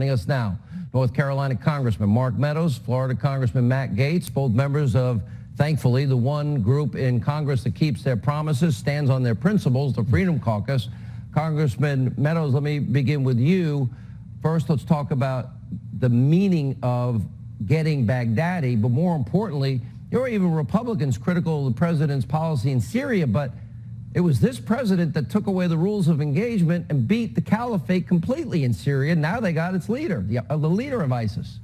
Joining us now, North Carolina Congressman Mark Meadows, Florida Congressman Matt Gaetz, both members of, thankfully, the one group in Congress that keeps their promises, stands on their principles, the Freedom Caucus. Congressman Meadows, let me begin with you. First, let's talk about the meaning of getting Baghdadi, but more importantly, there were even Republicans critical of the president's policy in Syria, but it was this president that took away the rules of engagement and beat the caliphate completely in Syria. Now they got its leader, the leader of ISIS.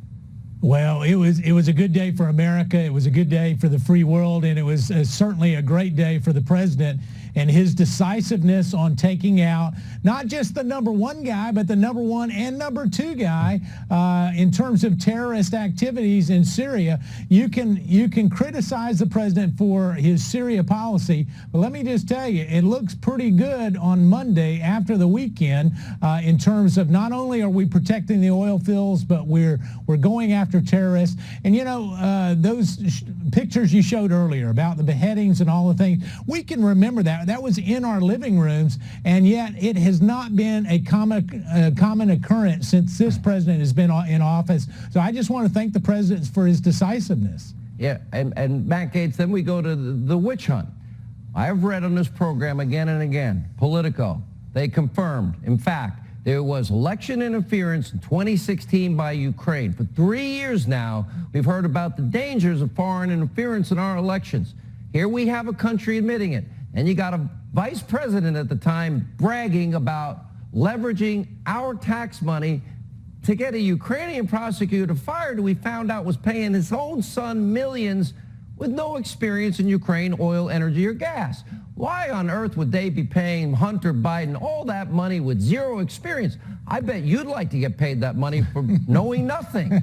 Well, it was a good day for America. It was a good day for the free world, and it was certainly a great day for the president and his decisiveness on taking out not just the #1 guy, but the #1 and #2 guy in terms of terrorist activities in Syria. You can criticize the president for his Syria policy, but let me just tell you, it looks pretty good on Monday after the weekend in terms of not only are we protecting the oil fields, but we're going after terrorists. And you know, those pictures you showed earlier about the beheadings and all the things, we can remember that. That was in our living rooms, and yet it has not been a common occurrence since this president has been in office. So I just want to thank the president for his decisiveness. Yeah, and Matt Gaetz, then we go to the witch hunt. I've read on this program again and again, Politico, they confirmed, in fact, there was election interference in 2016 by Ukraine. For 3 years now, we've heard about the dangers of foreign interference in our elections. Here we have a country admitting it. And you got a vice president at the time bragging about leveraging our tax money to get a Ukrainian prosecutor fired who we found out was paying his own son millions with no experience in Ukraine, oil, energy, or gas. Why on earth would they be paying Hunter Biden all that money with zero experience? I bet you'd like to get paid that money for knowing nothing.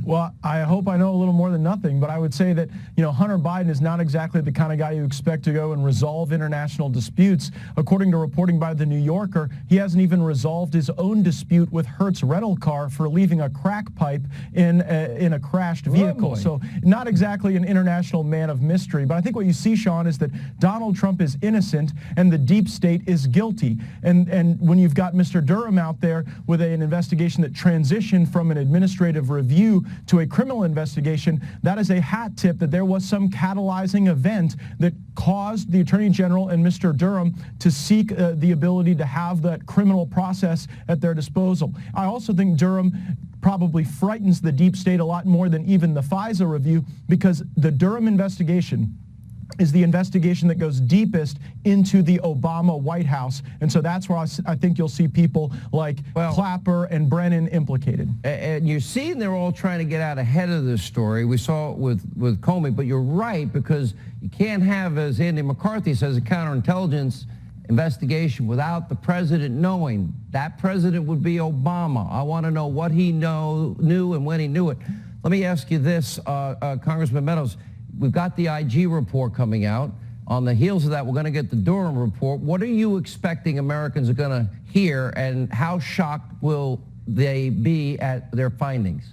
Well, I hope I know a little more than nothing, but I would say that, you know, Hunter Biden is not exactly the kind of guy you expect to go and resolve international disputes. According to reporting by The New Yorker, he hasn't even resolved his own dispute with Hertz rental car for leaving a crack pipe in a crashed vehicle. So not exactly an international man of mystery. But I think what you see, Sean, is that Donald Trump is innocent and the deep state is guilty. And when you've got Mr. Durham out there with an investigation that transitioned from an administrative review to a criminal investigation, that is a hat tip that there was some catalyzing event that caused the Attorney General and Mr. Durham to seek the ability to have that criminal process at their disposal. I also think Durham probably frightens the deep state a lot more than even the FISA review, because the Durham investigation is the investigation that goes deepest into the Obama White House. And so that's where I think you'll see people like Clapper and Brennan implicated. And you're seeing they're all trying to get out ahead of this story. We saw it with Comey, but you're right, because you can't have, as Andy McCarthy says, a counterintelligence investigation without the president knowing. That president would be Obama. I want to know what he knew and when he knew it. Let me ask you this, Congressman Meadows. We've got the IG report coming out. On the heels of that, we're going to get the Durham report. What are you expecting Americans are going to hear, and how shocked will they be at their findings?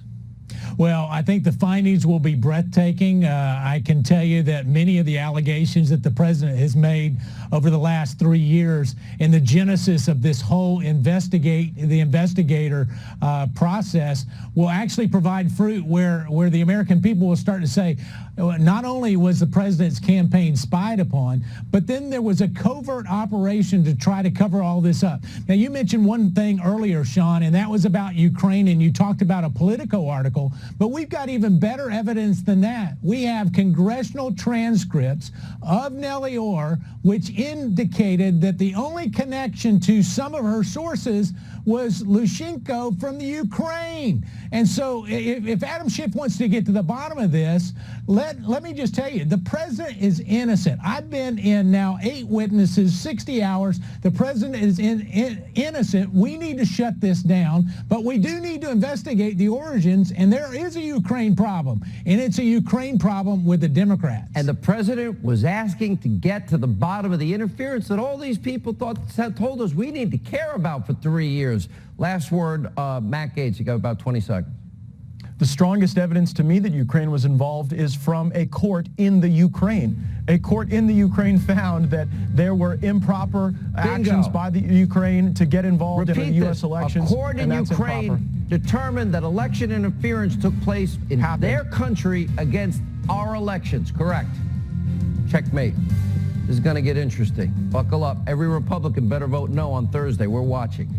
Well, I think the findings will be breathtaking. I can tell you that many of the allegations that the president has made over the last 3 years in the genesis of this whole investigator process will actually provide fruit where the American people will start to say, not only was the president's campaign spied upon, but then there was a covert operation to try to cover all this up. Now, you mentioned one thing earlier, Sean, and that was about Ukraine, and you talked about a Politico article, but we've got even better evidence than that. We have congressional transcripts of Nellie Orr, which indicated that the only connection to some of her sources was Lushenko from the Ukraine. And so if Adam Schiff wants to get to the bottom of this, let me just tell you, the president is innocent. I've been in now 8 witnesses, 60 hours. The president is innocent. We need to shut this down, but we do need to investigate the origins, and there is a Ukraine problem, and it's a Ukraine problem with the Democrats. And the president was asking to get to the bottom of the interference that all these people told us we need to care about for 3 years. Last word, Matt Gaetz, you got about 20 seconds. The strongest evidence to me that Ukraine was involved is from a court in the Ukraine. A court in the Ukraine found that there were improper actions by the Ukraine to get involved in the U.S. elections. A court in Ukraine determined that election interference took place in their country against our elections. Correct. Checkmate. This is going to get interesting. Buckle up. Every Republican better vote no on Thursday. We're watching.